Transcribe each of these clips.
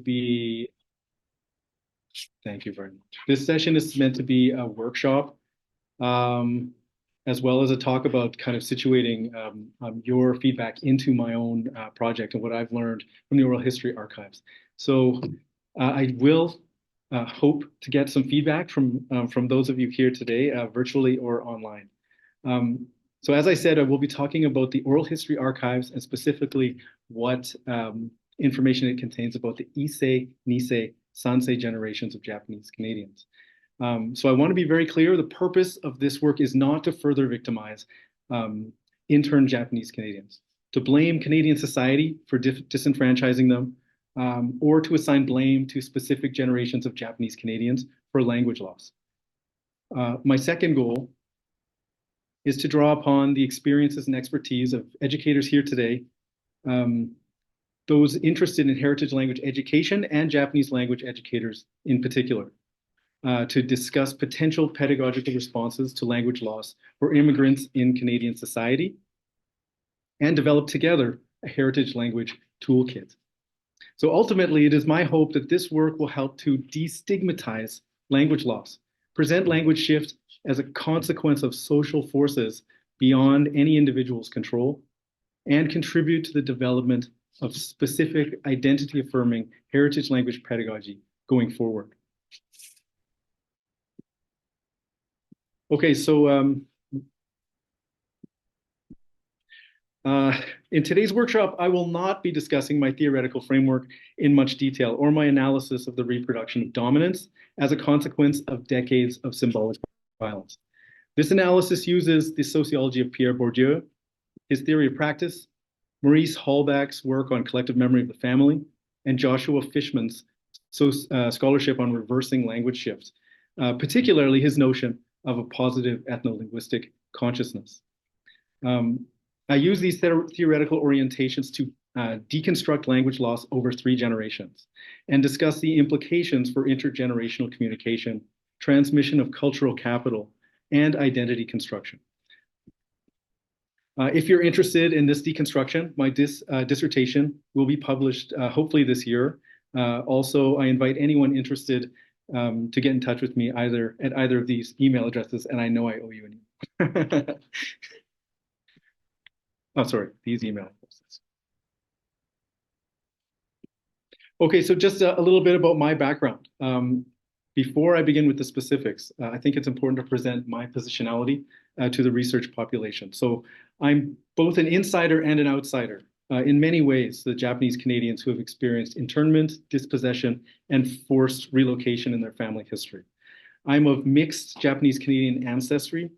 be, thank you very much. This session is meant to be a workshop, as well as a talk about kind of situating your feedback into my own project and what I've learned from the oral history archives. So I will hope to get some feedback from those of you here today, virtually or online. So as I said, I will be talking about the oral history archives and specifically what information it contains about the Issei, Nisei, Sansei generations of Japanese Canadians. So I want to be very clear, the purpose of this work is not to further victimize intern Japanese Canadians, to blame Canadian society for disenfranchising them, or to assign blame to specific generations of Japanese Canadians for language loss. My second goal is to draw upon the experiences and expertise of educators here today, those interested in heritage language education and Japanese language educators in particular, to discuss potential pedagogical responses to language loss for immigrants in Canadian society, and develop together a heritage language toolkit. So ultimately, it is my hope that this work will help to destigmatize language loss, present language shift as a consequence of social forces beyond any individual's control, and contribute to the development of specific identity-affirming heritage language pedagogy going forward. Okay, so in today's workshop, I will not be discussing my theoretical framework in much detail or my analysis of the reproduction of dominance as a consequence of decades of symbolic violence. This analysis uses the sociology of Pierre Bourdieu, his theory of practice, Maurice Halbach's work on collective memory of the family, and Joshua Fishman's scholarship on reversing language shifts, particularly his notion of a positive ethno-linguistic consciousness. I use these theoretical orientations to deconstruct language loss over 3 generations and discuss the implications for intergenerational communication, transmission of cultural capital, and identity construction. If you're interested in this deconstruction, my dissertation will be published hopefully this year. Also, I invite anyone interested to get in touch with me either at either of these email addresses, and I know I owe you an email. Oh, sorry, these email addresses. Okay, so just a little bit about my background. Before I begin with the specifics, I think it's important to present my positionality to the research population. So I'm both an insider and an outsider in many ways, the Japanese Canadians who have experienced internment, dispossession, and forced relocation in their family history. I'm of mixed Japanese Canadian ancestry.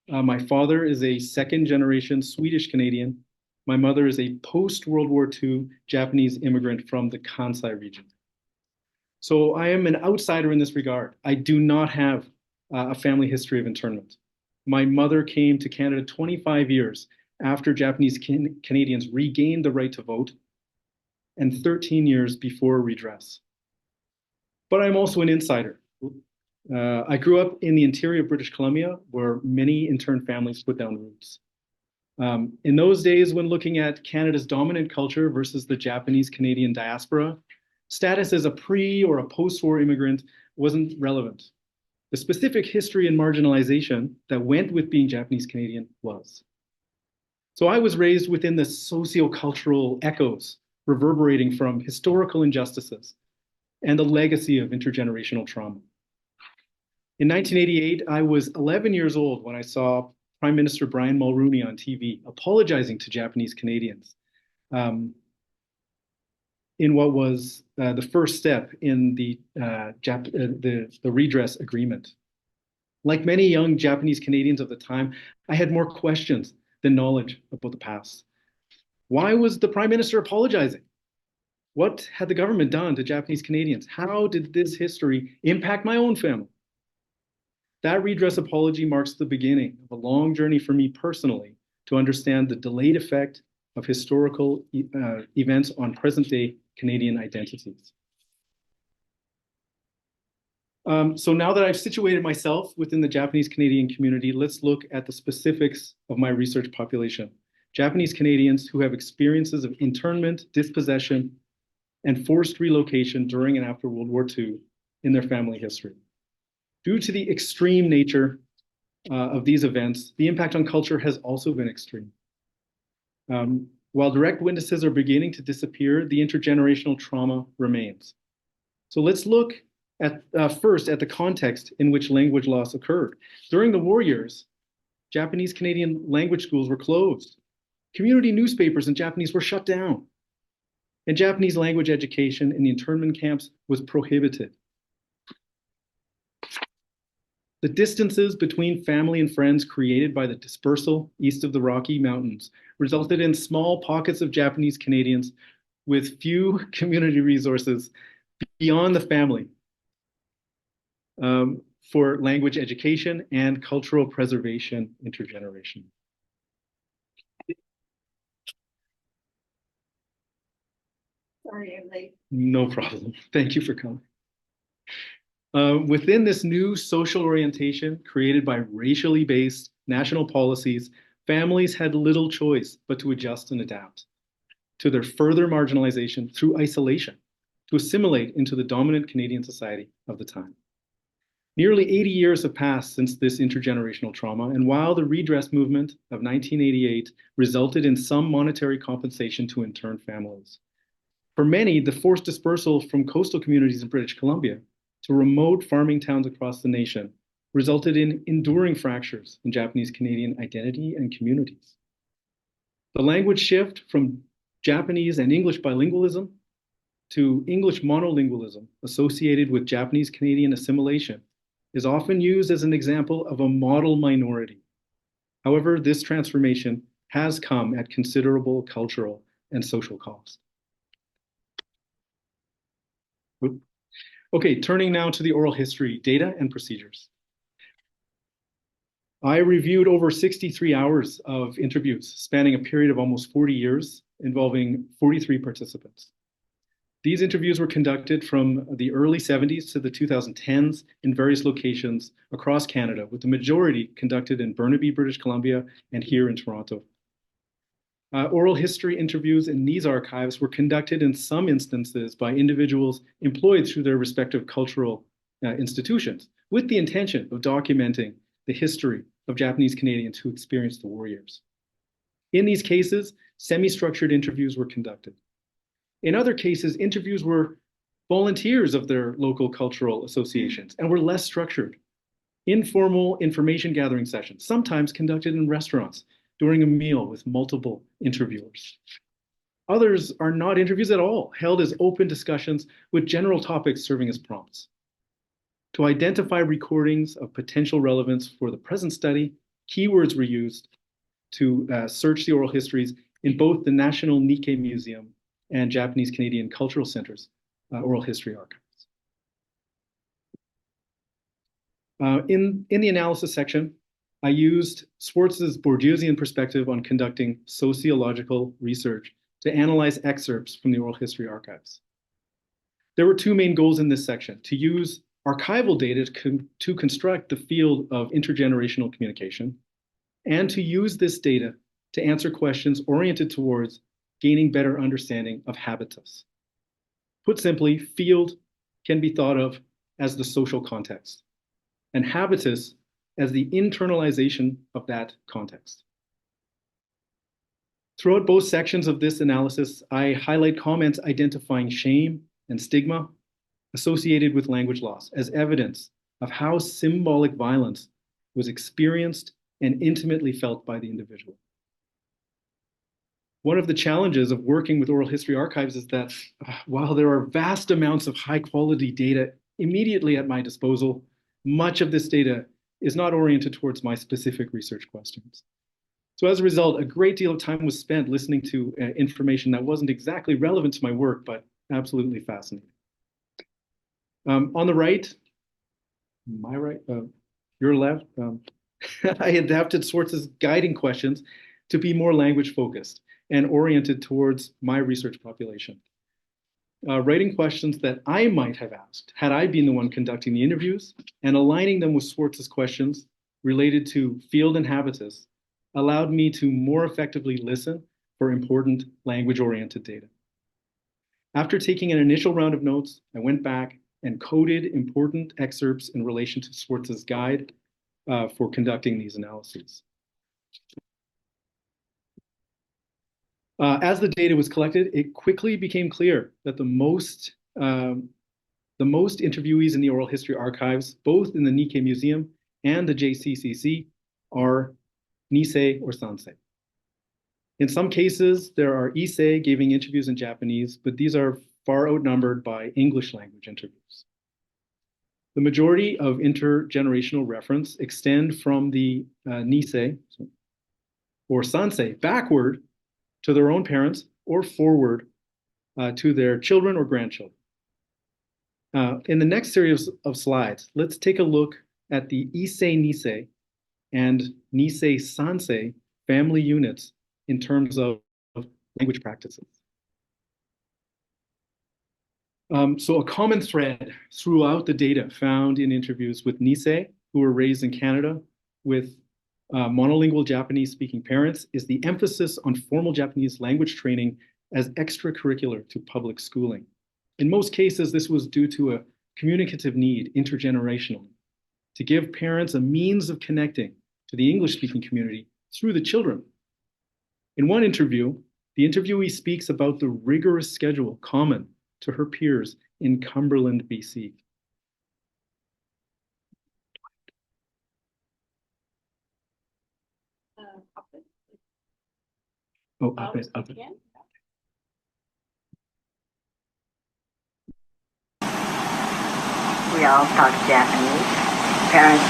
My father is a second-generation Swedish Canadian. My mother is a post-World War II Japanese immigrant from the Kansai region. So I am an outsider in this regard. I do not have a family history of internment. My mother came to Canada 25 years after Japanese Canadians regained the right to vote, and 13 years before redress. But I'm also an insider. I grew up in the interior of British Columbia, where many intern families put down roots. In those days, when looking at Canada's dominant culture versus the Japanese Canadian diaspora, status as a pre or a post-war immigrant wasn't relevant. The specific history and marginalization that went with being Japanese Canadian was. So I was raised within the socio-cultural echoes reverberating from historical injustices and the legacy of intergenerational trauma. In 1988, I was 11 years old when I saw Prime Minister Brian Mulroney on TV apologizing to Japanese Canadians in what was the first step in the redress agreement. Like many young Japanese Canadians of the time, I had more questions than knowledge about the past. Why was the Prime Minister apologizing? What had the government done to Japanese Canadians? How did this history impact my own family? That redress apology marks the beginning of a long journey for me personally to understand the delayed effect of historical events on present-day Canadian identities. So now that I've situated myself within the Japanese Canadian community, let's look at the specifics of my research population. Japanese Canadians who have experiences of internment, dispossession, and forced relocation during and after World War II in their family history. Due to the extreme nature of these events, the impact on culture has also been extreme. While direct witnesses are beginning to disappear, the intergenerational trauma remains. So let's look at first at the context in which language loss occurred. During the war years, Japanese Canadian language schools were closed. Community newspapers in Japanese were shut down. And Japanese language education in the internment camps was prohibited. The distances between family and friends created by the dispersal east of the Rocky Mountains resulted in small pockets of Japanese Canadians with few community resources beyond the family for language education and cultural preservation intergeneration. Sorry, I'm late. No problem. Thank you for coming. Within this new social orientation created by racially based national policies, families had little choice but to adjust and adapt to their further marginalization through isolation, to assimilate into the dominant Canadian society of the time. Nearly 80 years have passed since this intergenerational trauma, and while the redress movement of 1988 resulted in some monetary compensation to interned families, for many, the forced dispersal from coastal communities in British Columbia to remote farming towns across the nation resulted in enduring fractures in Japanese Canadian identity and communities. The language shift from Japanese and English bilingualism to English monolingualism associated with Japanese Canadian assimilation is often used as an example of a model minority. However, this transformation has come at considerable cultural and social cost. Okay, turning now to the oral history data and procedures. I reviewed over 63 hours of interviews spanning a period of almost 40 years involving 43 participants. These interviews were conducted from the early 70s to the 2010s in various locations across Canada, with the majority conducted in Burnaby, British Columbia, and here in Toronto. Oral history interviews in these archives were conducted in some instances by individuals employed through their respective cultural institutions, with the intention of documenting the history of Japanese Canadians who experienced the war years. In these cases, semi-structured interviews were conducted. In other cases, interviews were volunteers of their local cultural associations and were less structured. Informal information gathering sessions, sometimes conducted in restaurants during a meal with multiple interviewers. Others are not interviews at all, held as open discussions with general topics serving as prompts. To identify recordings of potential relevance for the present study, keywords were used to search the oral histories in both the National Nikkei Museum and Japanese Canadian Cultural Center's oral history archives. In the analysis section, I used Swartz's Bourdieusian perspective on conducting sociological research to analyze excerpts from the oral history archives. There were two main goals in this section: to use archival data to construct the field of intergenerational communication, and to use this data to answer questions oriented towards gaining better understanding of habitus. Put simply, field can be thought of as the social context, and habitus as the internalization of that context. Throughout both sections of this analysis, I highlight comments identifying shame and stigma associated with language loss as evidence of how symbolic violence was experienced and intimately felt by the individual. One of the challenges of working with oral history archives is that while there are vast amounts of high quality data immediately at my disposal, much of this data is not oriented towards my specific research questions. So as a result, a great deal of time was spent listening to information that wasn't exactly relevant to my work, but absolutely fascinating. On the right, my right, your left, I adapted Swartz's guiding questions to be more language focused and oriented towards my research population. Writing questions that I might have asked had I been the one conducting the interviews, and aligning them with Swartz's questions related to field and habitus allowed me to more effectively listen for important language-oriented data. After taking an initial round of notes, I went back and coded important excerpts in relation to Schwartz's guide for conducting these analyses. As the data was collected, it quickly became clear that the most interviewees in the oral history archives, both in the Nikkei Museum and the JCCC, are Nisei or Sansei. In some cases, there are Issei giving interviews in Japanese, but these are far outnumbered by English language interviews. The majority of intergenerational reference extend from the Nisei or Sansei backward to their own parents or forward to their children or grandchildren. In the next series of slides, let's take a look at the Issei Nisei and Nisei Sansei family units in terms of language practices. So a common thread throughout the data found in interviews with Nisei, who were raised in Canada with monolingual Japanese-speaking parents, is the emphasis on formal Japanese language training as extracurricular to public schooling. In most cases, this was due to a communicative need intergenerationally to give parents a means of connecting to the English-speaking community through the children. In one interview, the interviewee speaks about the rigorous schedule common to her peers in Cumberland, BC. Up it. We all talk Japanese. Parents,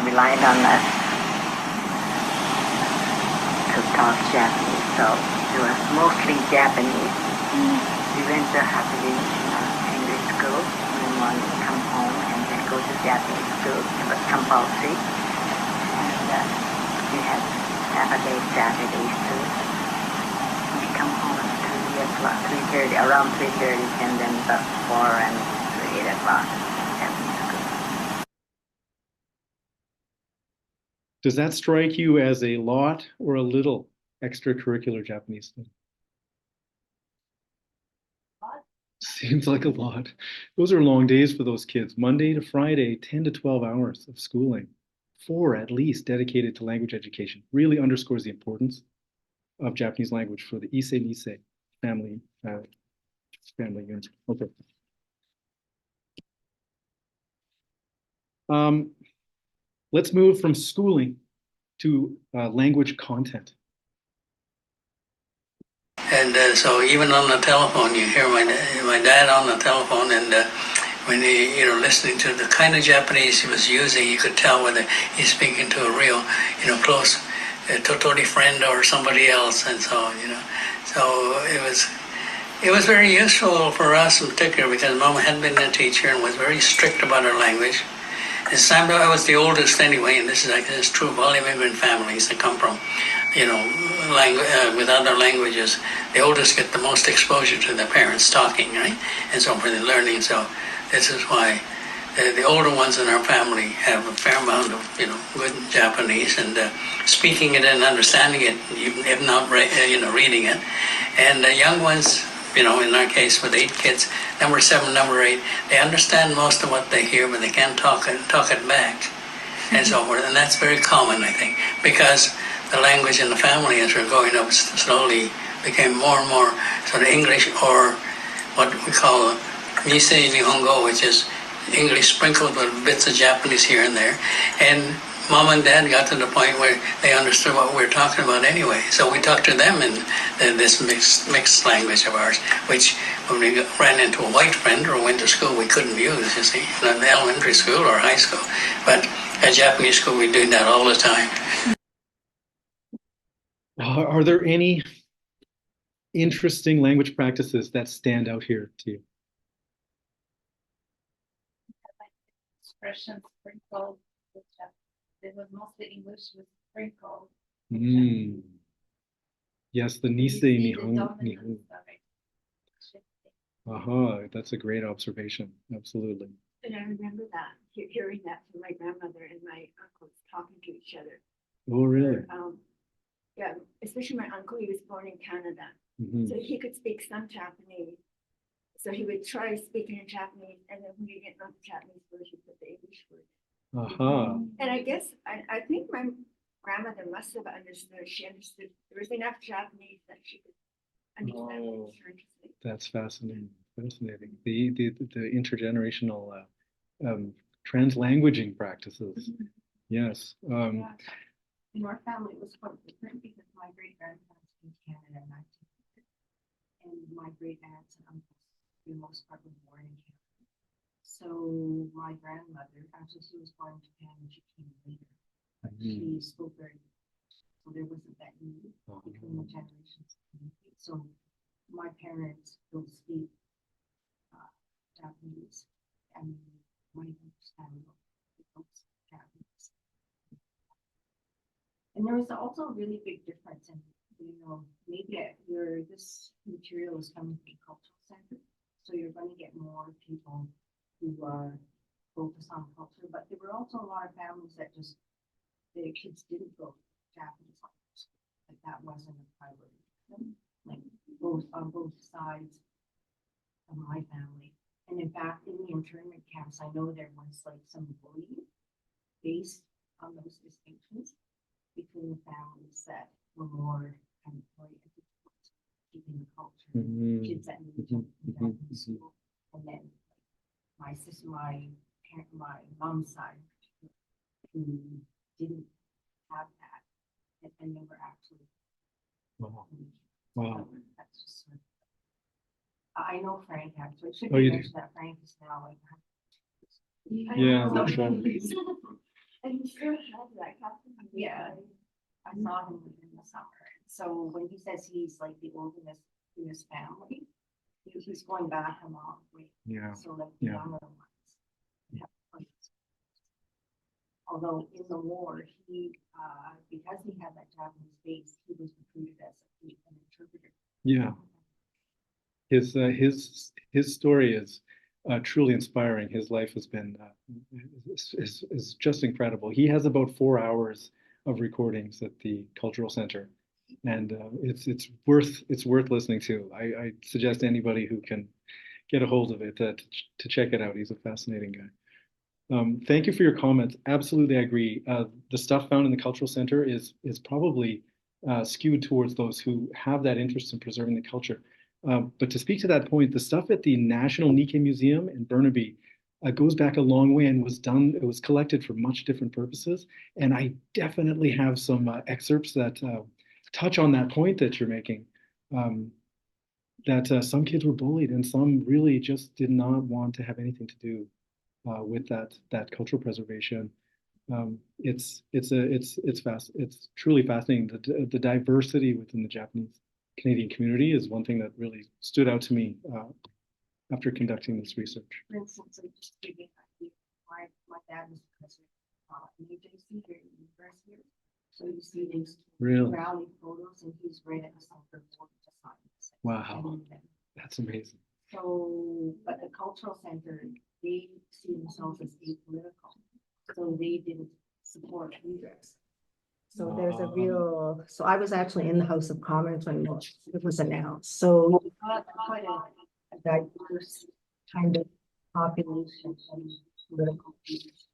relied on us to talk Japanese, so it was mostly Japanese. We went to Japanese English school, and one would come home and then go to Japanese school. It was compulsory, and we had half a day Saturdays too. We come home at 3:30, around 3:30, and then about 4 and 8 o'clock. Does that strike you as a lot or a little extracurricular Japanese study? Seems like a lot. Those are long days for those kids. Monday to Friday, 10 to 12 hours of schooling. 4 at least dedicated to language education. Really underscores the importance of Japanese language for the Issei Nisei family unit. Okay. Let's move from schooling to language content. And so even on the telephone, you hear my dad on the telephone, and when he, listening to the kind of Japanese he was using, you could tell whether he's speaking to a real, close Totori friend or somebody else, and so, so it was very useful for us in particular because Mama had been a teacher and was very strict about her language. This time I was the oldest anyway, and this is true of all immigrant families that come from, with other languages. The oldest get the most exposure to their parents talking, right? And so for the learning, so this is why the older ones in our family have a fair amount of, good Japanese, and speaking it and understanding it, if not, reading it. And the young ones, in our case with 8 kids, number 7, number 8, they understand most of what they hear, but they can't talk it back, and so forth. And that's very common, I think, because the language in the family, as we're growing up, slowly became more and more sort of English, or what we call Nisei Nihongo, which is English sprinkled with bits of Japanese here and there. And Mom and Dad got to the point where they understood what we were talking about anyway. So we talked to them in this mixed language of ours, which when we ran into a white friend or went to school, we couldn't use, you see, in elementary school or high school. But at Japanese school, we do that all the time. Are there any interesting language practices that stand out here to you? Expressions sprinkled with Japanese. It was mostly English with sprinkled. Yes, the Nisei Nihon. That's a great observation. Absolutely. And I remember that, hearing that from my grandmother and my uncles talking to each other. Oh, really? Yeah, especially my uncle, he was born in Canada. So he could speak some Japanese, So he would try speaking in Japanese, and then when he didn't know the Japanese word, he put the English word. Aha. And I guess, I think my grandmother must have understood, she understood, there was enough Japanese that she could understand what he was trying to say. That's fascinating. Fascinating. The intergenerational translanguaging practices. Yes. Yeah. In our family, it was quite different because my great grandparents came to Canada in 1900, and my great aunts and uncles, for the most part, were born in Canada. So my grandmother, actually, she was born in Japan and she came later. But she spoke very good. So there wasn't that need between the generations. So my parents don't speak Japanese, and my understanding of Japanese. And there was also a really big difference in, maybe this material is coming from the cultural center, so you're going to get more people who are focused on culture, but there were also a lot of families that just, their kids didn't go to Japanese language, like that wasn't a priority for them, like on both sides of my family. And in fact, in the internment camps, I know there was like some bullying based on those distinctions between the families that were more kind of oriented towards keeping the culture, kids that moved up from Japanese school, and then my sister, my mom's side, who didn't have that, and they were actually. Wow. That's just sort of, I know Frank actually. Should Oh, you do? mention that Frank is now like. Yeah, that's right. And he still has that happening. Yeah. I saw him in the summer. So when he says he's like the oldest in his family, he's going back a long way. Yeah. So like the younger ones. Although in the war, he because he had that Japanese base, he was recruited as an interpreter. Yeah. His story is truly inspiring. His life has been is just incredible. He has about 4 hours of recordings at the Cultural Center, and it's worth listening to. I suggest anybody who can get a hold of it to check it out. He's a fascinating guy. Thank you for your comments. Absolutely, I agree. The stuff found in the Cultural Center is probably skewed towards those who have that interest in preserving the culture. But to speak to that point, the stuff at the National Nikkei Museum in Burnaby goes back a long way and it was collected for much different purposes. And I definitely have some excerpts that touch on that point that you're making, that some kids were bullied and some really just did not want to have anything to do with that cultural preservation. It's truly fascinating. The diversity within the Japanese Canadian community is one thing that really stood out to me after conducting this research. For instance, I'm just giving an idea. My dad was the president of AJC here in the university. So you see these Really? rally photos, and he's right at the center of the science. Wow, that's amazing. So, but the cultural center, they see themselves as apolitical, so they didn't support redress. So there's a real, so I was actually in the House of Commons when it was announced, so Quite a diverse kind of population and political views.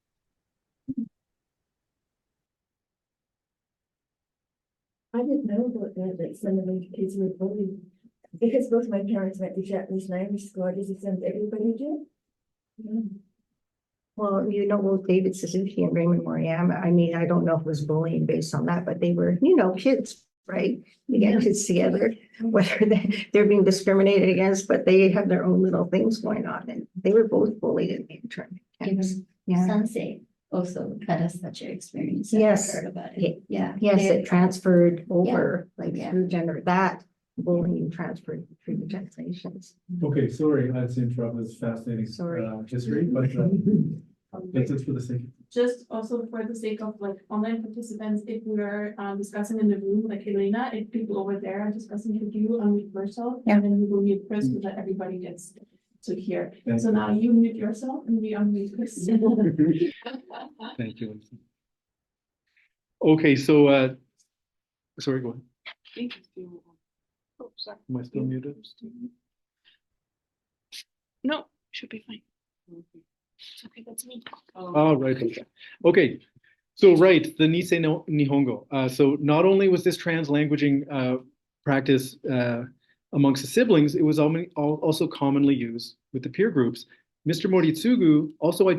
I didn't know about that some of the kids were bullied. Because both my parents went to Japanese language school, I just assumed everybody did. Well, both David Suzuki and Raymond Moriyama, I mean, I don't know if it was bullying based on that, but they were, kids, right? You get kids together, whether they're being discriminated against, but they have their own little things going on, and they were both bullied in the internment camps. Yeah. Sensei also had a such an experience. Yes. I heard about it. Yeah. Yes, it transferred over, Yeah. through that bullying transferred through the generations. Okay, sorry, I had to interrupt this fascinating Sorry. history, but that's it for the sake of. Just also for the sake of like online participants, if we are discussing in the room, like Elena, if people over there are discussing with you, unmute yourself, and then we will mute Chris so that everybody gets to hear. So now you mute yourself and we unmute Chris. Thank you, Lisa. Okay, so sorry, go ahead. Am I still muted? No, should be fine. It's okay, that's me. Oh, right. Okay. Okay. So, right, the Nisei no Nihongo. So not only was this trans-languaging practice amongst the siblings, it was also commonly used with the peer groups. Mr. Moritsugu also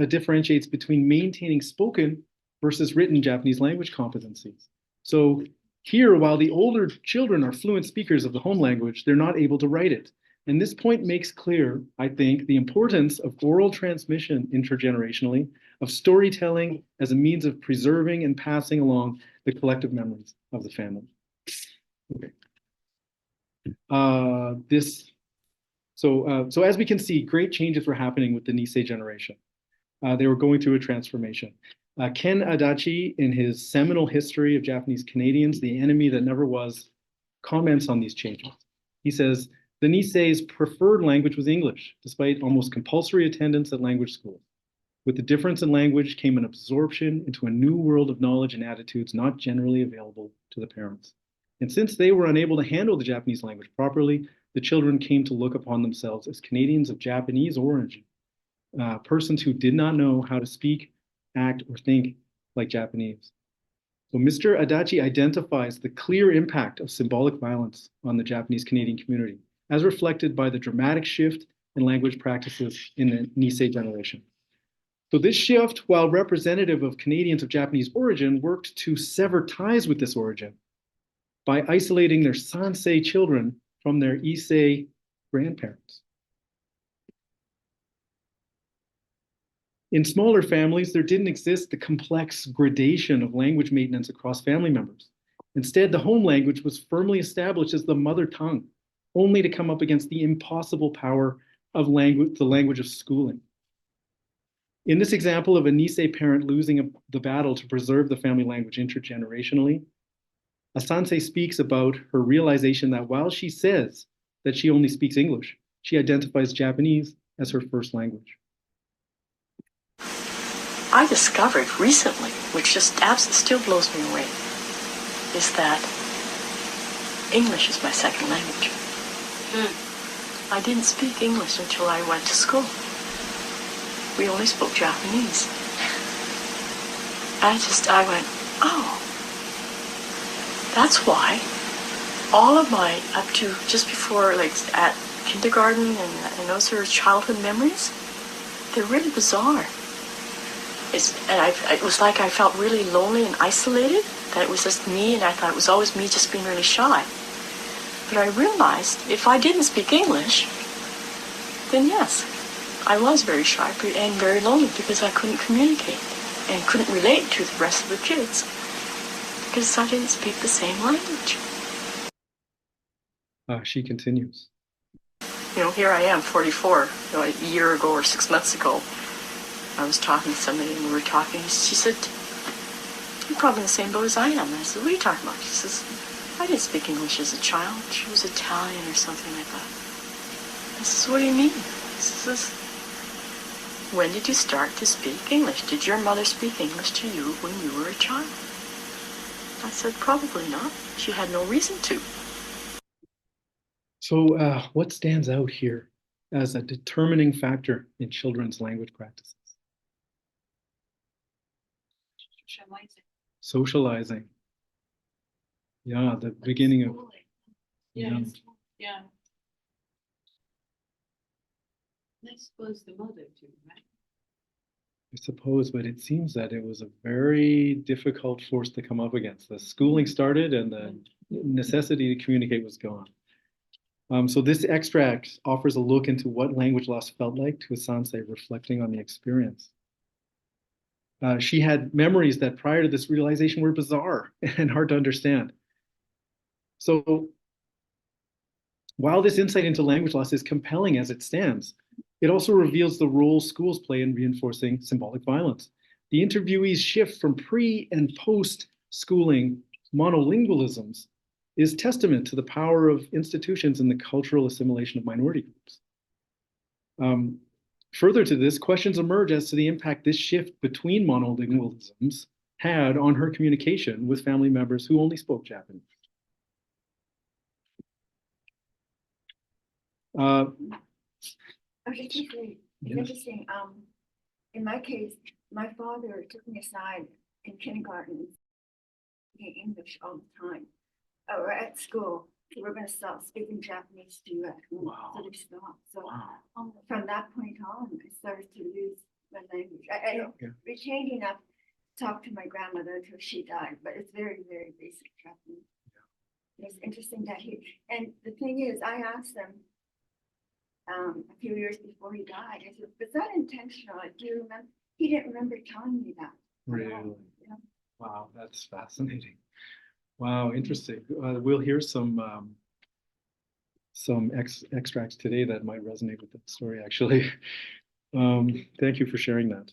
differentiates between maintaining spoken versus written Japanese language competencies. So here, while the older children are fluent speakers of the home language, they're not able to write it. And this point makes clear, I think, the importance of oral transmission intergenerationally, of storytelling as a means of preserving and passing along the collective memories of the family. Okay. So as we can see, great changes were happening with the Nisei generation. They were going through a transformation. Ken Adachi, in his seminal history of Japanese Canadians, The Enemy That Never Was, comments on these changes. He says, the Nisei's preferred language was English, despite almost compulsory attendance at language schools. With the difference in language came an absorption into a new world of knowledge and attitudes not generally available to the parents. And since they were unable to handle the Japanese language properly, the children came to look upon themselves as Canadians of Japanese origin, persons who did not know how to speak, act, or think like Japanese. So Mr. Adachi identifies the clear impact of symbolic violence on the Japanese Canadian community, as reflected by the dramatic shift in language practices in the Nisei generation. So this shift, while representative of Canadians of Japanese origin, worked to sever ties with this origin by isolating their Sansei children from their Issei grandparents. In smaller families, there didn't exist the complex gradation of language maintenance across family members. Instead, the home language was firmly established as the mother tongue, only to come up against the impossible power of the language of schooling. In this example of a Nisei parent losing the battle to preserve the family language intergenerationally, Asansei speaks about her realization that while she says that she only speaks English, she identifies Japanese as her first language. I discovered recently, which just absolutely still blows me away, is that English is my second language. I didn't speak English until I went to school. We only spoke Japanese. I went, oh, that's why all of my, up to just before, like at kindergarten and those are childhood memories, they're really bizarre. It was like I felt really lonely and isolated, that it was just me, and I thought it was always me just being really shy. But I realized if I didn't speak English, then yes, I was very shy and very lonely because I couldn't communicate and couldn't relate to the rest of the kids because I didn't speak the same language. She continues. You know, here I am, 44, a year ago or 6 months ago. I was talking to somebody and we were talking. She said, you're probably in the same boat as I am. And I said, what are you talking about? She says, I didn't speak English as a child. She was Italian or something like that. I says, what do you mean? She says, when did you start to speak English? Did your mother speak English to you when you were a child? I said, probably not. She had no reason to. So what stands out here as a determining factor in children's language practices? Socializing. Yeah, the beginning of. Yeah. I suppose the mother too, right? I suppose, but it seems that it was a very difficult force to come up against. The schooling started and the necessity to communicate was gone. So this extract offers a look into what language loss felt like to Asansei, reflecting on the experience. She had memories that prior to this realization were bizarre and hard to understand. So while this insight into language loss is compelling as it stands, it also reveals the role schools play in reinforcing symbolic violence. The interviewee's shift from pre and post-schooling monolingualisms is testament to the power of institutions in the cultural assimilation of minority groups. Further to this, questions emerge as to the impact this shift between monolingualisms had on her communication with family members who only spoke Japanese. I was just gonna say, it's Yes. interesting, in my case, my father took me aside in kindergarten, speaking English all the time. Or at school, we're gonna stop speaking Japanese to you at home, Wow. so they stopped. So Wow. from that point on, I started to lose my language. I Yeah. retained enough to talk to my grandmother until she died, but it's very, very basic Japanese. It's interesting that and the thing is, I asked him a few years before he died, I said, was that intentional? Do you remember? He didn't remember telling me that. Really? Yeah. Wow, that's fascinating. Wow, interesting. We'll hear some extracts today that might resonate with that story, actually. Thank you for sharing that.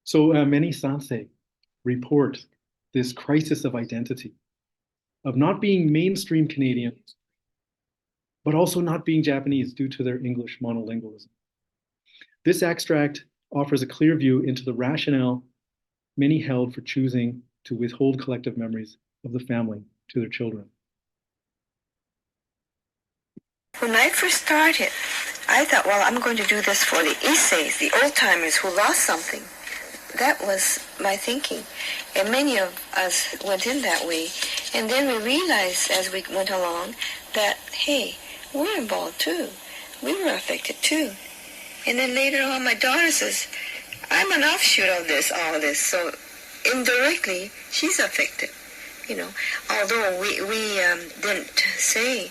So many Sansei report this crisis of identity, of not being mainstream Canadian, but also not being Japanese due to their English monolingualism. This extract offers a clear view into the rationale many held for choosing to withhold collective memories of the family to their children. When I first started, I thought, well, I'm going to do this for the Issei's, the old-timers who lost something. That was my thinking. And many of us went in that way. And then we realized as we went along that, hey, we're involved too. We were affected too. And then later on, my daughter says, I'm an offshoot of this, all of this. So indirectly, she's affected. You know, although we didn't say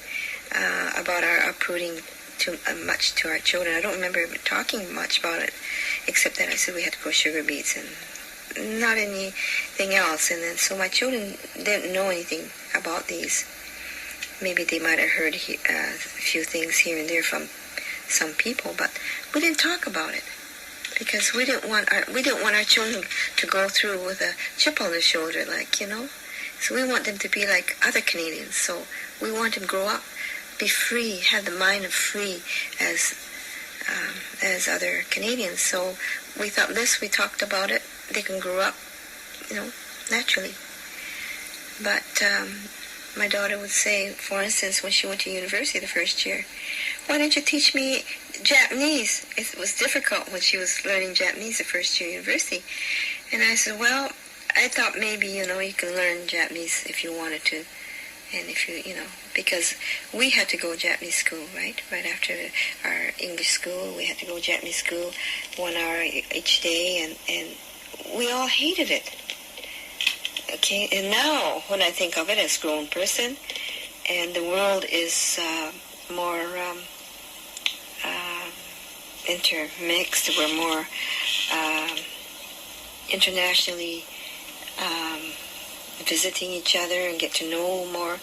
about our uprooting too much to our children. I don't remember talking much about it, except that I said we had to grow sugar beets and not anything else. And then so my children didn't know anything about these. Maybe they might have heard a few things here and there from some people, but we didn't talk about it because we didn't want our children to go through with a chip on their shoulder, like, you know. So we want them to be like other Canadians. So we want them to grow up, be free, have the mind of free as other Canadians. So we thought this, we talked about it. They can grow up, you know, naturally. But my daughter would say, for instance, when she went to university the first year, why didn't you teach me Japanese? It was difficult when she was learning Japanese the first year at university. And I said, well, I thought maybe, you know, you can learn Japanese if you wanted to. And if you know, because we had to go to Japanese school, right? Right after our English school, we had to go to Japanese school 1 hour each day, and we all hated it. Okay, and now when I think of it as a grown person, and the world is more intermixed, we're more internationally visiting each other and get to know more.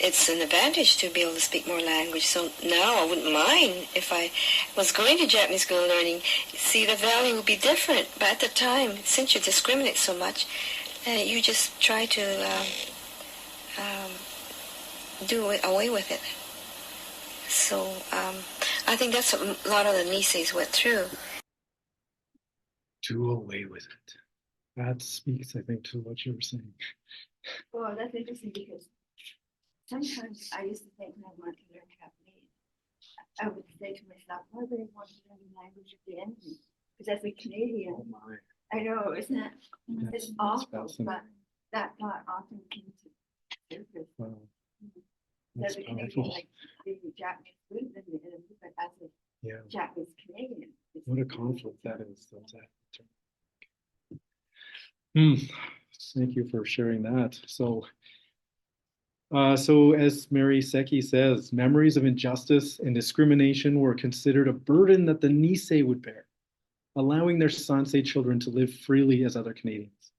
It's an advantage to be able to speak more language. So now I wouldn't mind if I was going to Japanese school learning. See, the value would be different. But at the time, since you discriminate so much, you just try to do away with it. So I think that's what a lot of the Niseis went through. Do away with it. That speaks, I think, to what you were saying. Well, that's interesting because sometimes I used to think when I wanted to learn Japanese, I would say to myself, why would I want to learn the language of the enemy? Because as a Canadian, Oh my. I know, isn't it? It's That's awful, fascinating. but that thought often came to surface. Wow. As That's a Canadian, powerful. like the Japanese food and the enemy, but as a Yeah. Japanese Canadian. it's What a the enemy. conflict that is. Thank you for sharing that. So as Mary Seki says, memories of injustice and discrimination were considered a burden that the Nisei would bear, allowing their Sansei children to live freely as other Canadians.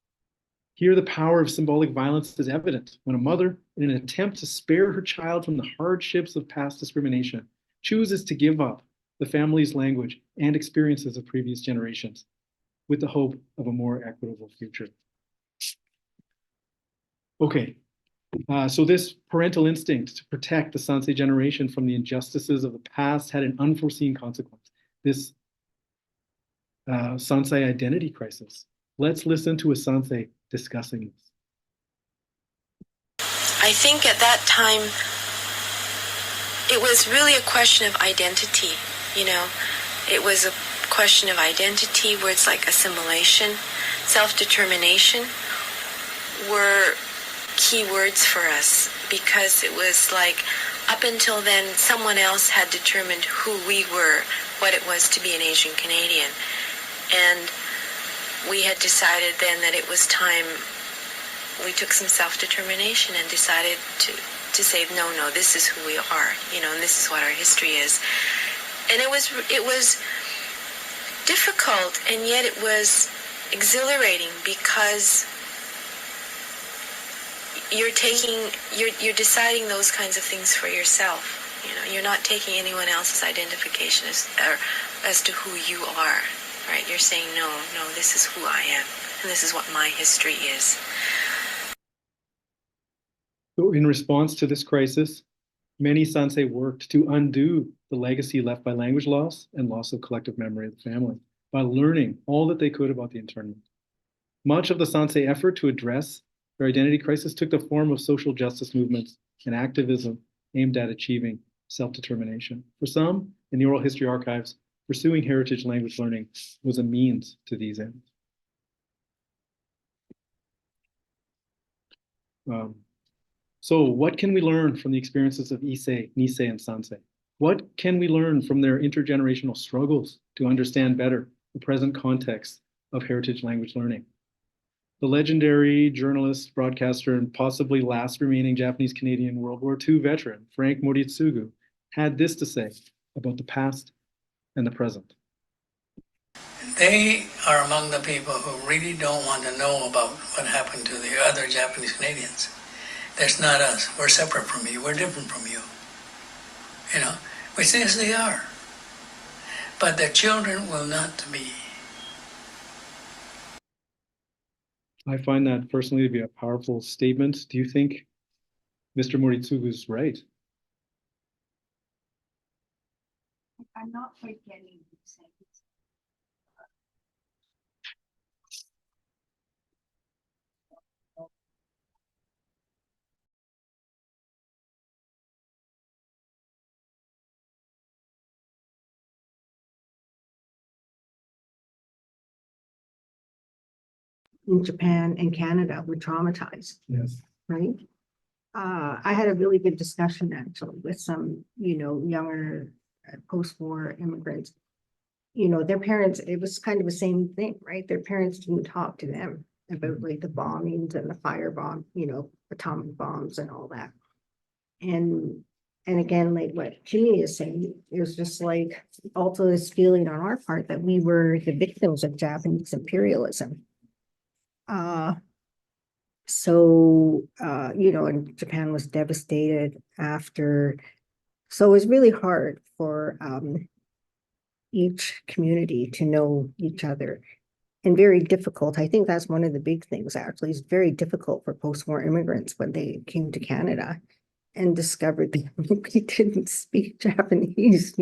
Here, the power of symbolic violence is evident when a mother, in an attempt to spare her child from the hardships of past discrimination, chooses to give up the family's language and experiences of previous generations with the hope of a more equitable future. Okay, so this parental instinct to protect the Sansei generation from the injustices of the past had an unforeseen consequence. This Sansei identity crisis. Let's listen to a Sansei discussing this. I think at that time, it was really a question of identity, you know. It was a question of identity where it's like assimilation, self-determination were key words for us, because it was like up until then someone else had determined who we were, what it was to be an Asian Canadian. And we had decided then that it was time, we took some self-determination and decided to say, no, this is who we are, you know, and this is what our history is. And it was difficult, and yet it was exhilarating, because you're deciding those kinds of things for yourself. You know, you're not taking anyone else's identification as to who you are, right? You're saying, no, this is who I am, and this is what my history is. So in response to this crisis, many Sansei worked to undo the legacy left by language loss and loss of collective memory of the family by learning all that they could about the internment. Much of the Sansei effort to address their identity crisis took the form of social justice movements and activism aimed at achieving self-determination. For some, in the oral history archives, pursuing heritage language learning was a means to these ends. So what can we learn from the experiences of Issei, Nisei, and Sansei? What can we learn from their intergenerational struggles to understand better the present context of heritage language learning? The legendary journalist, broadcaster, and possibly last remaining Japanese-Canadian World War II veteran, Frank Moritsugu, had this to say about the past and the present. They are among the people who really don't want to know about what happened to the other Japanese Canadians. That's not us. We're separate from you. We're different from you. You know, which is they are. But their children will not be. I find that personally to be a powerful statement. Do you think Mr. Moritsugu is right? I'm not quite getting the same. In Japan and Canada were traumatized, Yes. right? I had a really good discussion actually with some, younger post-war immigrants. Their parents, it was kind of the same thing, right? Their parents didn't talk to them about like the bombings and the firebomb, atomic bombs and all that. And again, like what Jimmy is saying, it was just like also this feeling on our part that we were the victims of Japanese imperialism. And Japan was devastated after, so it was really hard for each community to know each other, and very difficult. I think that's one of the big things actually. It's very difficult for post-war immigrants when they came to Canada and discovered that we didn't speak Japanese,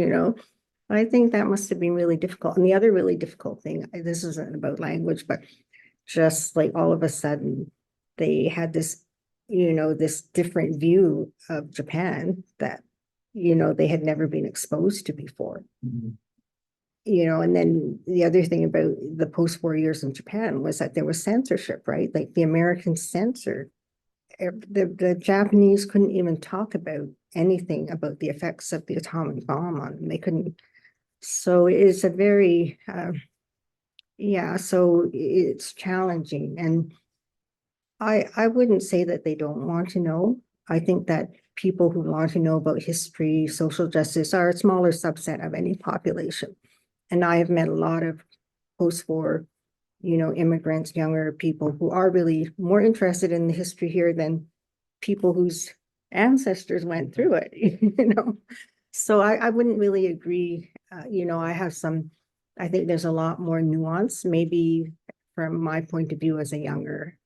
I think that must have been really difficult. And the other really difficult thing, this isn't about language, but just like all of a sudden they had this, this different view of Japan that, they had never been exposed to before. Mm-hmm. And then the other thing about the post-war years in Japan was that there was censorship, right? Like the Americans censored. The Japanese couldn't even talk about anything about the effects of the atomic bomb on them. They couldn't. So it's a very, so it's challenging. And I wouldn't say that they don't want to know. I think that people who want to know about history, social justice are a smaller subset of any population. And I have met a lot of post-war, immigrants, younger people who are really more interested in the history here than people whose ancestors went through it, So I wouldn't really agree. I think there's a lot more nuance, maybe from my point of view as a younger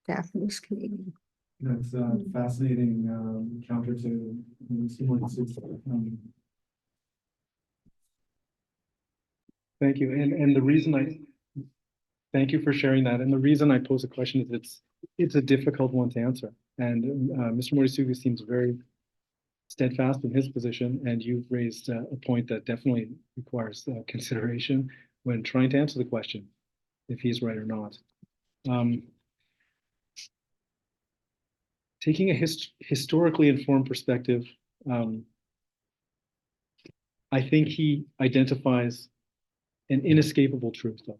Japanese Canadian. That's a fascinating counter to Thank you. And the reason thank you for sharing that. And the reason I pose a question is it's a difficult one to answer. And Mr. Moritsugu seems very steadfast in his position, and you've raised a point that definitely requires consideration when trying to answer the question, if he's right or not. Taking a historically informed perspective, I think he identifies an inescapable truth, though,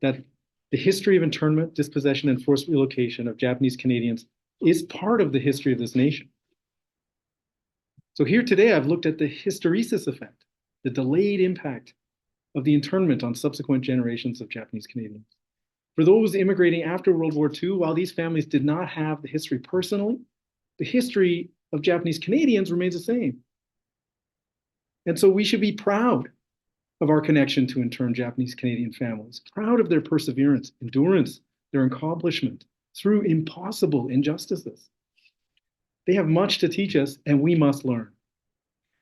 that the history of internment, dispossession, and forced relocation of Japanese Canadians is part of the history of this nation. So here today, I've looked at the hysteresis effect, the delayed impact of the internment on subsequent generations of Japanese Canadians. For those immigrating after World War II, while these families did not have the history personally, the history of Japanese Canadians remains the same. And so we should be proud of our connection to interned Japanese Canadian families, proud of their perseverance, endurance, their accomplishment through impossible injustices. They have much to teach us, and we must learn,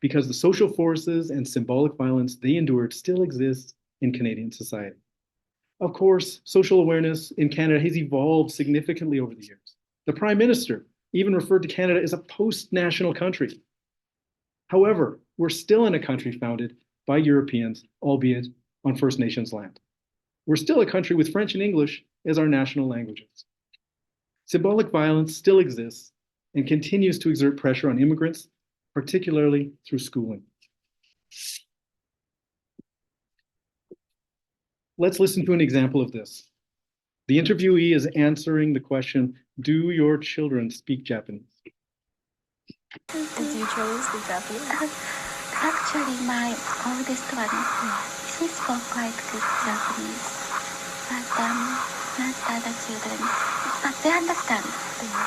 because the social forces and symbolic violence they endured still exist in Canadian society. Of course, social awareness in Canada has evolved significantly over the years. The Prime Minister even referred to Canada as a post-national country. However, we're still in a country founded by Europeans, albeit on First Nations land. We're still a country with French and English as our national languages. Symbolic violence still exists and continues to exert pressure on immigrants, particularly through schooling. Let's listen to an example of this. The interviewee is answering the question, do your children speak Japanese? Do you children speak Japanese? Actually, my oldest one, she spoke quite good Japanese, but not the other children. But they understand.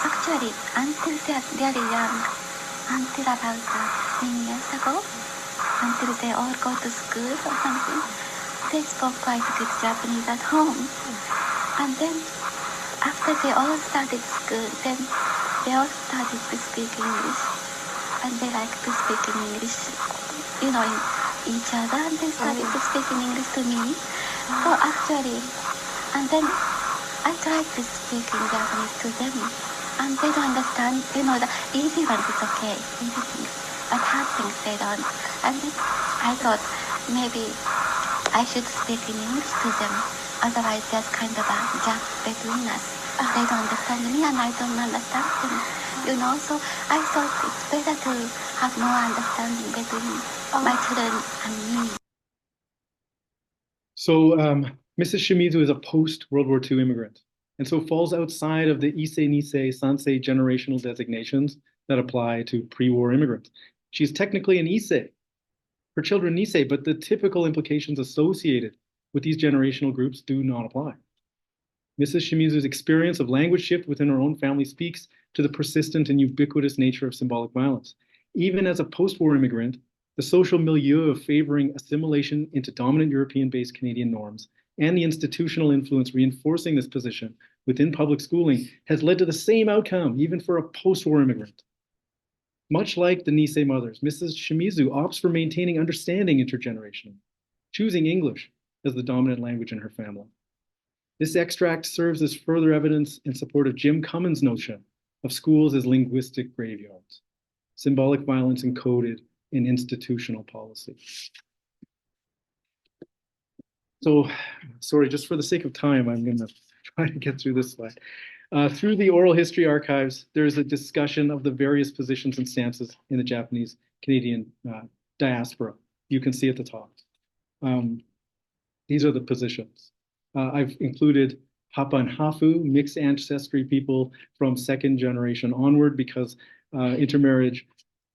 Actually, until they are very young, until about 10 years ago, until they all go to school or something, they spoke quite good Japanese at home. And then, after they all started school, then they all started to speak English. And they like to speak in English, in each other, and they started to speak in English to me. So actually, and then I tried to speak in Japanese to them, and they don't understand, the easy ones is okay, easy things, but hard things they don't. And then I thought maybe I should speak in English to them, otherwise there's kind of a gap between us. They don't understand me and I don't understand them. So I thought it's better to have more understanding between my children and me. So Mrs. Shimizu is a post-World War II immigrant, and so falls outside of the Issei, Nisei, Sansei generational designations that apply to pre-war immigrants. She's technically an Issei. Her children Nisei, but the typical implications associated with these generational groups do not apply. Mrs. Shimizu's experience of language shift within her own family speaks to the persistent and ubiquitous nature of symbolic violence. Even as a post-war immigrant, the social milieu of favoring assimilation into dominant European-based Canadian norms and the institutional influence reinforcing this position within public schooling has led to the same outcome, even for a post-war immigrant. Much like the Nisei mothers, Mrs. Shimizu opts for maintaining understanding intergenerationally, choosing English as the dominant language in her family. This extract serves as further evidence in support of Jim Cummins' notion of schools as linguistic graveyards, symbolic violence encoded in institutional policy. So, sorry, just for the sake of time, I'm going to try to get through this slide. Through the oral history archives, there's a discussion of the various positions and stances in the Japanese Canadian diaspora. You can see at the top. These are the positions. I've included Hapa and Hafu, mixed ancestry people from second generation onward, because intermarriage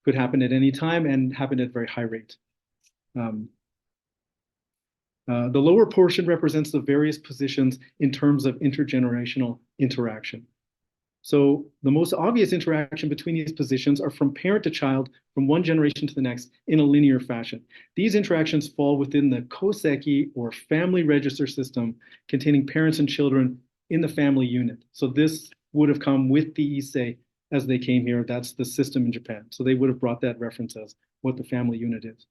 could happen at any time and happen at a very high rate. The lower portion represents the various positions in terms of intergenerational interaction. So the most obvious interaction between these positions are from parent to child, from one generation to the next, in a linear fashion. These interactions fall within the koseki, or family register system, containing parents and children in the family unit. So this would have come with the Issei as they came here. That's the system in Japan. So they would have brought that reference as what the family unit is.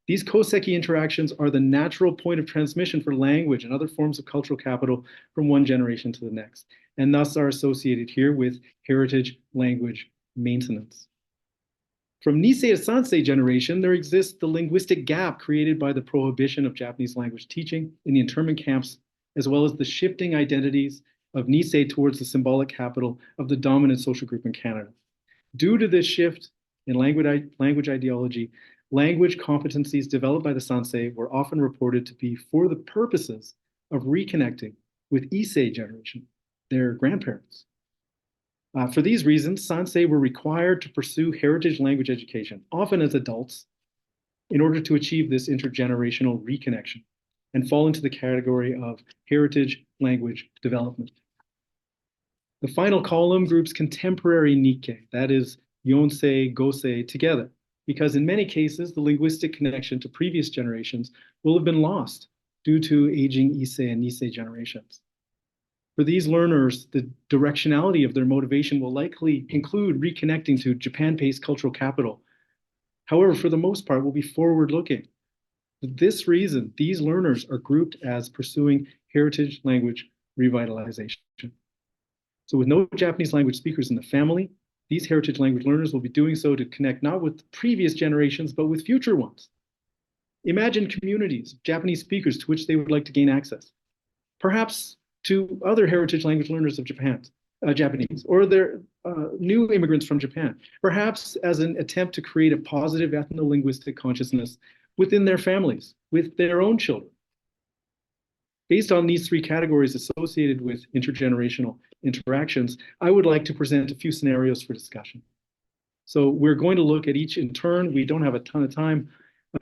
These koseki interactions are the natural point of transmission for language and other forms of cultural capital from one generation to the next, and thus are associated here with heritage language maintenance. From Nisei to Sansei generation, there exists the linguistic gap created by the prohibition of Japanese language teaching in the internment camps, as well as the shifting identities of Nisei towards the symbolic capital of the dominant social group in Canada. Due to this shift in language ideology, language competencies developed by the Sansei were often reported to be for the purposes of reconnecting with Issei generation, their grandparents. For these reasons, Sansei were required to pursue heritage language education, often as adults, in order to achieve this intergenerational reconnection and fall into the category of heritage language development. The final column groups contemporary Nikkei, that is, Yonsei, Gosei, together, because in many cases, the linguistic connection to previous generations will have been lost due to aging Issei and Nisei generations. For these learners, the directionality of their motivation will likely include reconnecting to Japan-based cultural capital. However, for the most part, will be forward-looking. For this reason, these learners are grouped as pursuing heritage language revitalization. So with no Japanese language speakers in the family, these heritage language learners will be doing so to connect not with previous generations, but with future ones. Imagine communities of Japanese speakers to which they would like to gain access. Perhaps to other heritage language learners of Japanese, or their new immigrants from Japan, perhaps as an attempt to create a positive ethno-linguistic consciousness within their families, with their own children. Based on these three categories associated with intergenerational interactions, I would like to present a few scenarios for discussion. So we're going to look at each in turn. We don't have a ton of time,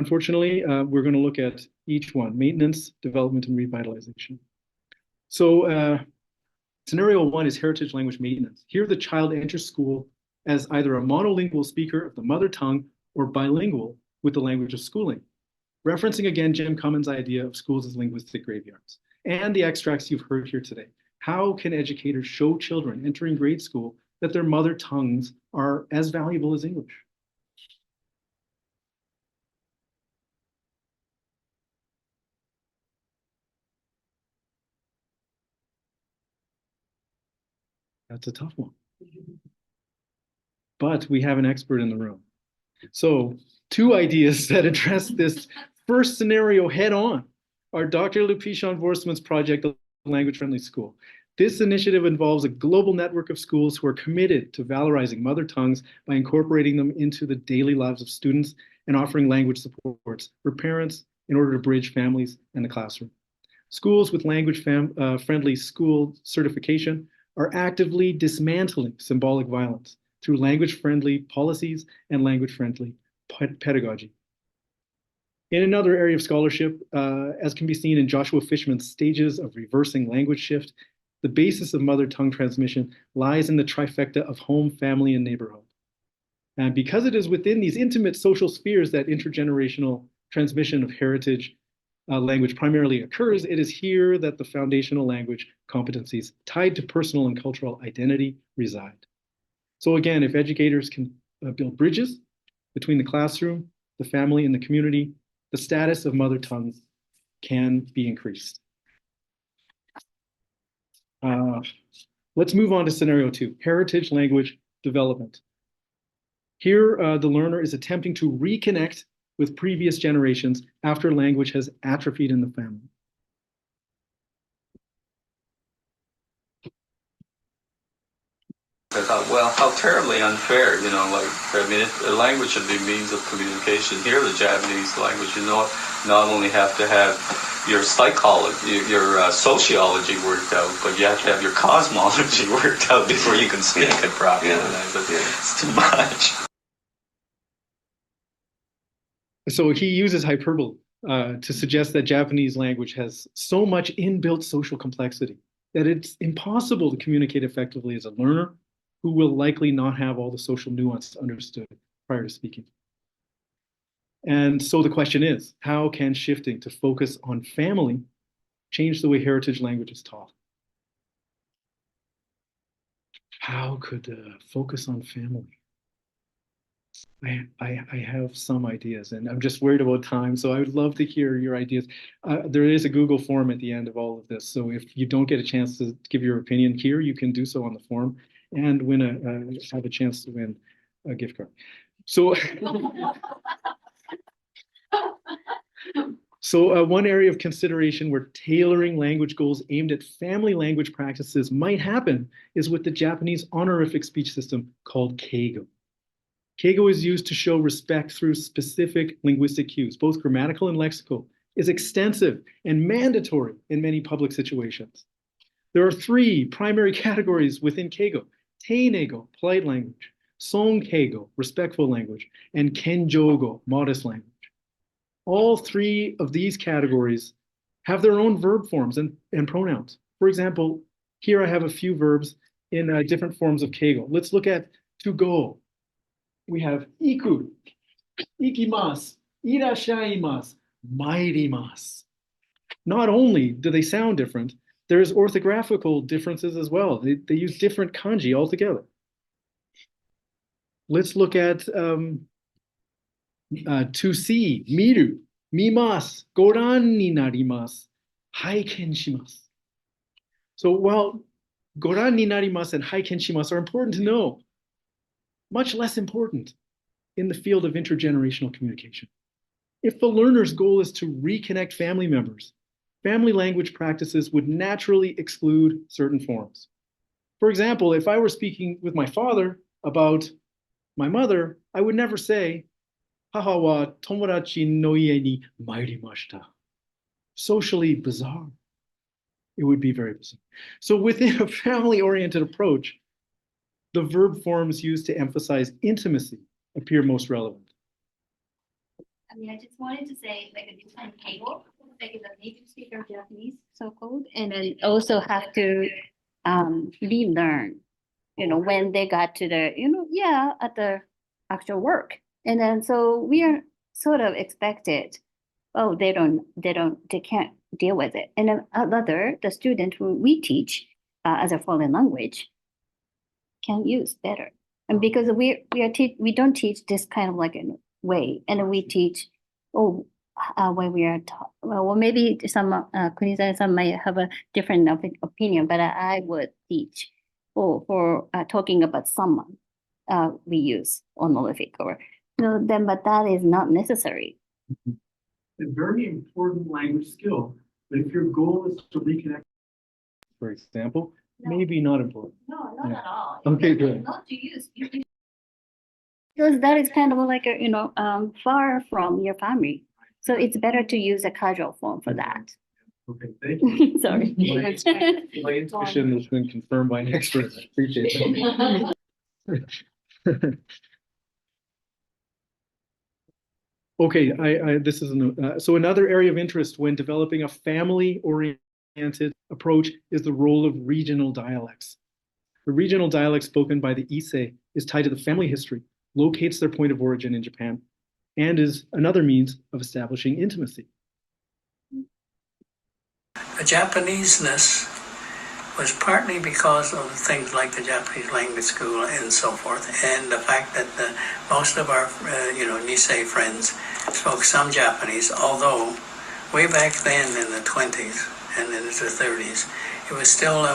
unfortunately. We're going to look at each one: maintenance, development, and revitalization. So scenario one is heritage language maintenance. Here, the child enters school as either a monolingual speaker of the mother tongue or bilingual with the language of schooling. Referencing again Jim Cummins' idea of schools as linguistic graveyards and the extracts you've heard here today. How can educators show children entering grade school that their mother tongues are as valuable as English? That's a tough one. But we have an expert in the room. So two ideas that address this first scenario head on are Dr. Lupishon Vorsman's project, Language Friendly School. This initiative involves a global network of schools who are committed to valorizing mother tongues by incorporating them into the daily lives of students and offering language supports for parents in order to bridge families and the classroom. Schools with language friendly school certification are actively dismantling symbolic violence through language-friendly policies and language-friendly pedagogy. In another area of scholarship, as can be seen in Joshua Fishman's Stages of Reversing Language Shift, the basis of mother tongue transmission lies in the trifecta of home, family, and neighborhood. And because it is within these intimate social spheres that intergenerational transmission of heritage language primarily occurs, it is here that the foundational language competencies tied to personal and cultural identity reside. So again, if educators can build bridges between the classroom, the family, and the community, the status of mother tongues can be increased. Let's move on to scenario two, heritage language development. Here, the learner is attempting to reconnect with previous generations after language has atrophied in the family. I thought, well, how terribly unfair, you know, like, I mean, a language should be means of communication. Here, the Japanese language, you know, not only have to have your psychology, your sociology worked out, but you have to have your cosmology worked out before you can speak it properly. It's too much. So he uses hyperbole to suggest that Japanese language has so much inbuilt social complexity that it's impossible to communicate effectively as a learner who will likely not have all the social nuance understood prior to speaking. And so the question is, how can shifting to focus on family change the way heritage language is taught? How could focus on family? I have some ideas, and I'm just worried about time, so I would love to hear your ideas. There is a Google form at the end of all of this, so if you don't get a chance to give your opinion here, you can do so on the form and have a chance to win a gift card. So, one area of consideration where tailoring language goals aimed at family language practices might happen is with the Japanese honorific speech system called keigo. Keigo is used to show respect through specific linguistic cues, both grammatical and lexical, is extensive and mandatory in many public situations. There are three primary categories within keigo: teinego, polite language; sonkeigo, respectful language; and kenjogo, modest language. All three of these categories have their own verb forms and pronouns. For example, here I have a few verbs in different forms of keigo. Let's look at to go. We have iku, ikimasu, irashaimasu, mairimasu. Not only do they sound different, there's orthographical differences as well. They use different kanji altogether. Let's look at to see, miru, mimasu, goran ni narimasu, haiken shimasu. So while goran ni narimasu and haiken shimasu are important to know, much less important in the field of intergenerational communication. If the learner's goal is to reconnect family members, family language practices would naturally exclude certain forms. For example, if I were speaking with my father about my mother, I would never say, "Haha wa tomodachi no ie ni mairimashita." Socially bizarre. It would be very bizarre. So within a family-oriented approach, the verb forms used to emphasize intimacy appear most relevant. I mean, I just wanted to say, like, a different table, like the native speaker Japanese, so-called, and then also have to relearn, when they got to the, at the actual work. And then so we are sort of expected, oh, they can't deal with it. And then the student who we teach as a foreign language can use better. And because we don't teach this kind of like a way, and we teach, when we are well, maybe some Kunizan might have a different opinion, but I would teach for talking about someone, we use honorific or then, but that is not necessary. A very important language skill, but if your goal is to reconnect, for example, maybe not important. No, not at all. Okay, good. Not to use. Because that is kind of like far from your family. So it's better to use a casual form for that. Okay, thank you. Sorry. My intuition has been confirmed by an expert. I appreciate that. Okay, this is so another area of interest when developing a family-oriented approach is the role of regional dialects. The regional dialect spoken by the Issei is tied to the family history, locates their point of origin in Japan, and is another means of establishing intimacy. The Japanese-ness was partly because of things like the Japanese language school and so forth, and the fact that most of our, Nisei friends spoke some Japanese, although way back then in the 20s and into the 30s, it was still,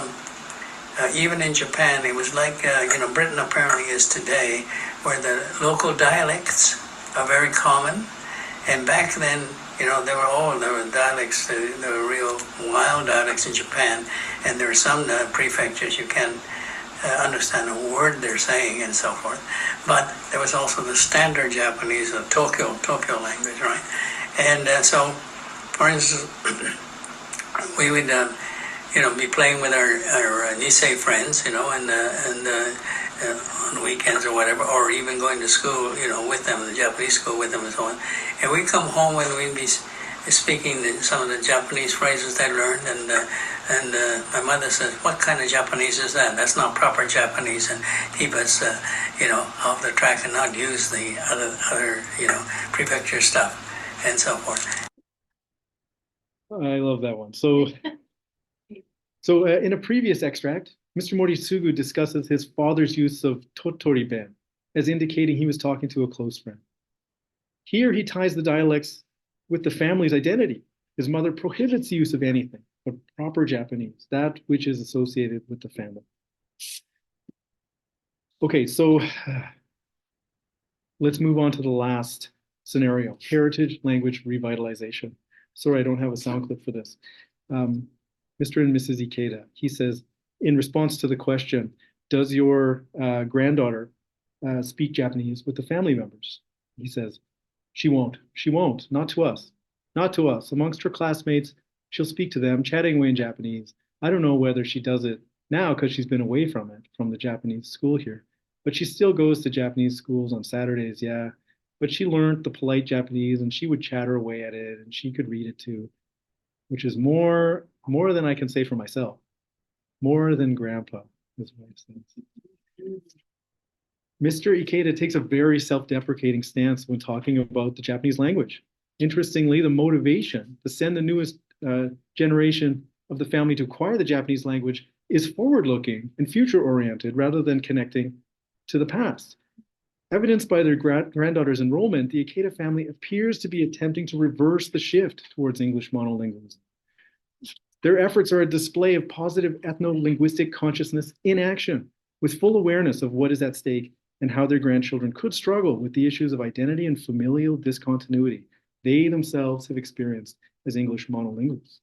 even in Japan, it was like, Britain apparently is today, where the local dialects are very common, and back then, there were dialects, there were real wild dialects in Japan, and there are some prefectures you can't understand a word they're saying and so forth. But there was also the standard Japanese, Tokyo language, right? And so, for instance, we would, be playing with our Nisei friends, and on weekends or whatever, or even going to school, with them, the Japanese school with them and so on. And we'd come home and we'd be speaking some of the Japanese phrases they learned, and my mother says, "What kind of Japanese is that? That's not proper Japanese," and keep us, off the track and not use the other, prefecture stuff and so forth. I love that one. So in a previous extract, Mr. Morisugu discusses his father's use of totori-ben as indicating he was talking to a close friend. Here he ties the dialects with the family's identity. His mother prohibits the use of anything but proper Japanese, that which is associated with the family. Okay, so let's move on to the last scenario, heritage language revitalization. Sorry, I don't have a sound clip for this. Mr. and Mrs. Ikeda, he says, in response to the question, does your granddaughter speak Japanese with the family members? He says, she won't, not to us, not to us. Amongst her classmates, she'll speak to them, chatting away in Japanese. I don't know whether she does it now because she's been away from it, from the Japanese school here. But she still goes to Japanese schools on Saturdays, yeah. But she learned the polite Japanese and she would chatter away at it and she could read it too, which is more than I can say for myself. More than grandpa, his wife says. Mr. Ikeda takes a very self-deprecating stance when talking about the Japanese language. Interestingly, the motivation to send the newest generation of the family to acquire the Japanese language is forward-looking and future-oriented rather than connecting to the past. Evidenced by their granddaughter's enrollment, the Ikeda family appears to be attempting to reverse the shift towards English monolingualism. Their efforts are a display of positive ethno-linguistic consciousness in action, with full awareness of what is at stake and how their grandchildren could struggle with the issues of identity and familial discontinuity they themselves have experienced as English monolinguals.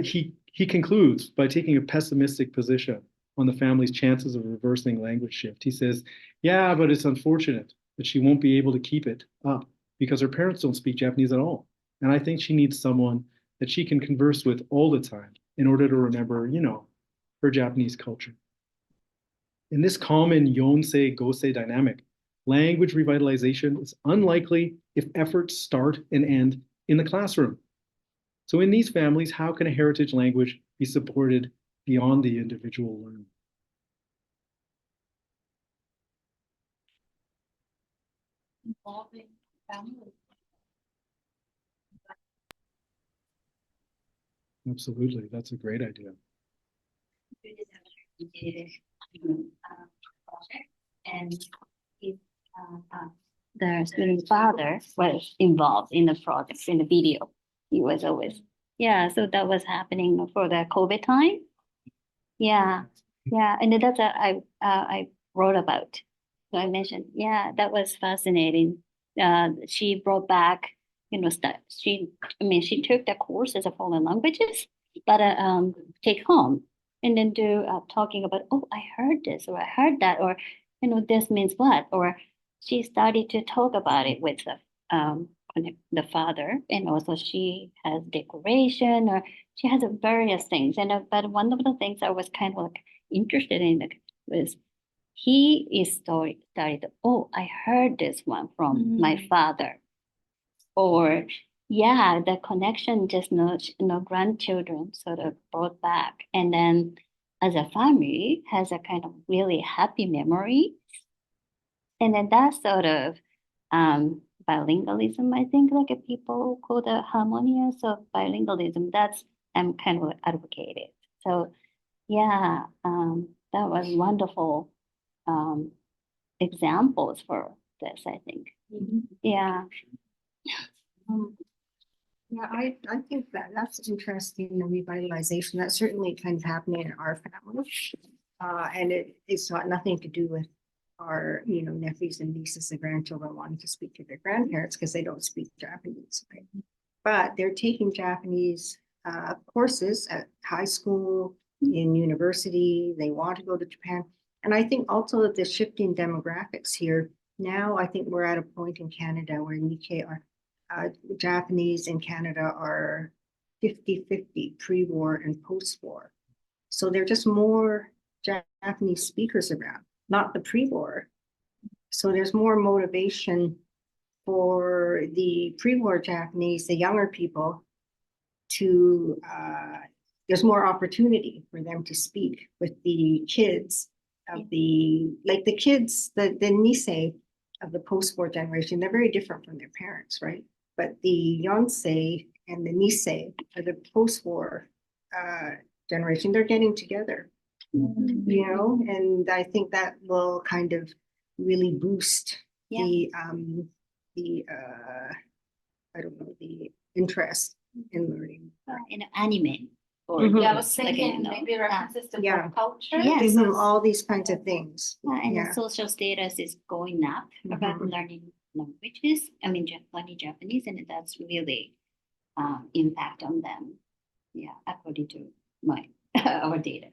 He concludes by taking a pessimistic position on the family's chances of reversing language shift. He says, yeah, but it's unfortunate that she won't be able to keep it up because her parents don't speak Japanese at all. And I think she needs someone that she can converse with all the time in order to remember, her Japanese culture. In this common yonsei gosei dynamic, language revitalization is unlikely if efforts start and end in the classroom. So in these families, how can a heritage language be supported beyond the individual learner? Involving family. Absolutely, that's a great idea. Project, and the student father was involved in the project, in the video. He was always, yeah, so that was happening for the COVID time. Yeah, and that's I wrote about. So I mentioned, yeah, that was fascinating. She brought back, she took the courses of foreign languages, but take home and then do talking about, oh, I heard this or I heard that, or this means what, or she started to talk about it with the father, and also she has decoration or she has various things. And but one of the things I was kind of like interested in was he is started, oh, I heard this one from my father, or yeah, the connection just grandchildren sort of brought back, and then as a family has a kind of really happy memory, and then that sort of bilingualism, I think, like people call the harmonious of bilingualism. That's I'm kind of advocated. So yeah, that was wonderful examples for this, I think. Yeah. Yeah, I think that's interesting, the revitalization. That's certainly kind of happening in our family. And it's got nothing to do with our, nephews and nieces and grandchildren wanting to speak to their grandparents because they don't speak Japanese, right? But they're taking Japanese courses at high school, in university. They want to go to Japan. And I think also that the shifting demographics here, now I think we're at a point in Canada where Nikkei are Japanese in Canada are 50-50 pre-war and post-war. So there are just more Japanese speakers around, not the pre-war. So there's more motivation for the pre-war Japanese, the younger people, to, there's more opportunity for them to speak with the kids of the kids, the Nisei of the post-war generation. They're very different from their parents, right? But the Yonsei and the Nisei are the post-war generation. They're getting together, and I think that will kind of really boost the I don't know, the interest in learning. In anime. or Mhm. Yeah, I was like, thinking maybe references to Yeah. pop culture. Yes. All these kinds of things. and Yeah. the social status is going up about Mhm. learning languages. I mean, learning Japanese, and that's really impact on them. Yeah, according to my our data.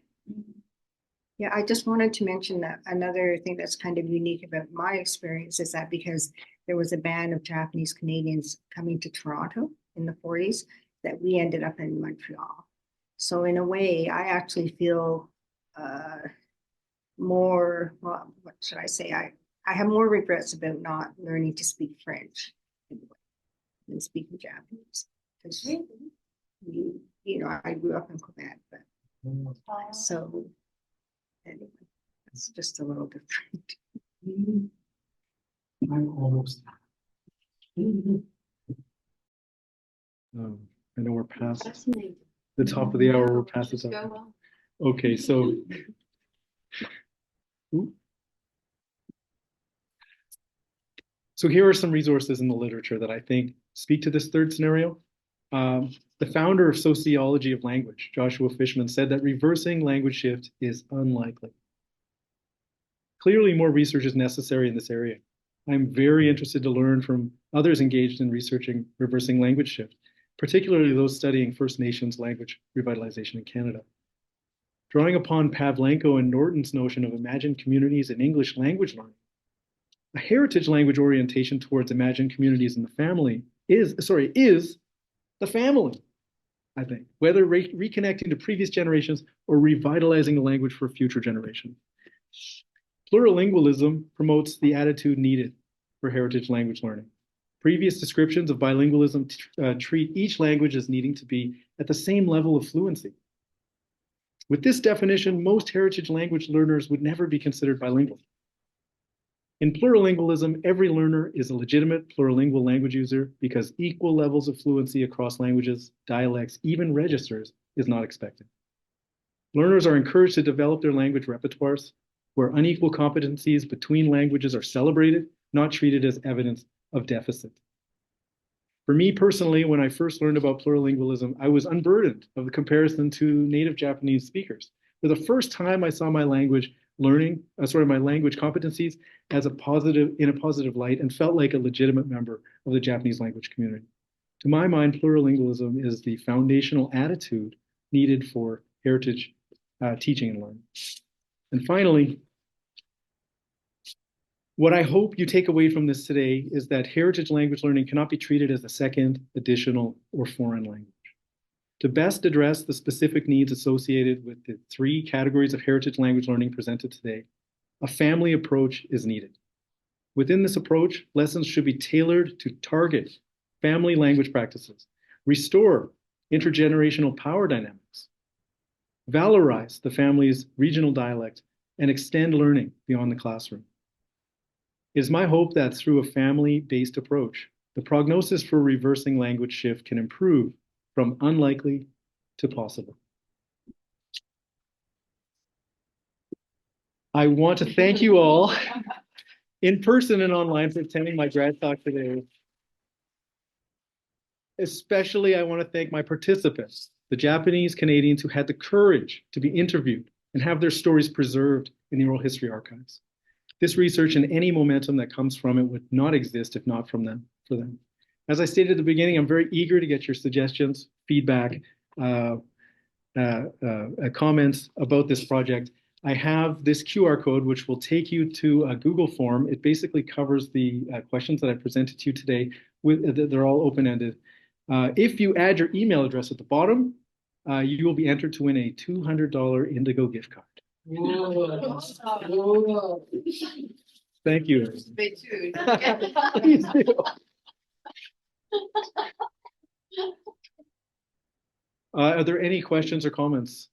Yeah, I just wanted to mention that another thing that's kind of unique about my experience is that because there was a ban of Japanese Canadians coming to Toronto in the 40s, that we ended up in Montreal. So in a way, I actually feel more, well, what should I say? I have more regrets about not learning to speak French than speaking Japanese. Because I grew up in Quebec, but so anyway, it's just a little different. I'm almost. I know we're past the top of the hour. We're past the top. Okay, so. Ooh. So here are some resources in the literature that I think speak to this third scenario. The founder of sociology of language, Joshua Fishman, said that reversing language shift is unlikely. Clearly, more research is necessary in this area. I'm very interested to learn from others engaged in researching reversing language shift, particularly those studying First Nations language revitalization in Canada. Drawing upon Pavlenko and Norton's notion of imagined communities in English language learning, a heritage language orientation towards imagined communities in the family is the family, I think, whether reconnecting to previous generations or revitalizing the language for future generations. Plurilingualism promotes the attitude needed for heritage language learning. Previous descriptions of bilingualism treat each language as needing to be at the same level of fluency. With this definition, most heritage language learners would never be considered bilingual. In plurilingualism, every learner is a legitimate plurilingual language user because equal levels of fluency across languages, dialects, even registers is not expected. Learners are encouraged to develop their language repertoires where unequal competencies between languages are celebrated, not treated as evidence of deficit. For me personally, when I first learned about plurilingualism, I was unburdened of the comparison to native Japanese speakers. For the first time, I saw my language my language competencies in a positive light, and felt like a legitimate member of the Japanese language community. To my mind, plurilingualism is the foundational attitude needed for heritage teaching and learning. And finally, what I hope you take away from this today is that heritage language learning cannot be treated as a second, additional, or foreign language. To best address the specific needs associated with the three categories of heritage language learning presented today, a family approach is needed. Within this approach, lessons should be tailored to target family language practices, restore intergenerational power dynamics, valorize the family's regional dialect, and extend learning beyond the classroom. It is my hope that through a family-based approach, the prognosis for reversing language shift can improve from unlikely to possible. I want to thank you all in person and online for attending my GradTalk today. Especially, I want to thank my participants, the Japanese Canadians who had the courage to be interviewed and have their stories preserved in the oral history archives. This research and any momentum that comes from it would not exist if not for them. As I stated at the beginning, I'm very eager to get your suggestions, feedback, comments about this project. I have this QR code, which will take you to a Google form. It basically covers the questions that I presented to you today. They're all open-ended. If you add your email address at the bottom, you will be entered to win a $200 Indigo gift card. Whoa. Whoa. Thank you. Stay tuned. Are there any questions or comments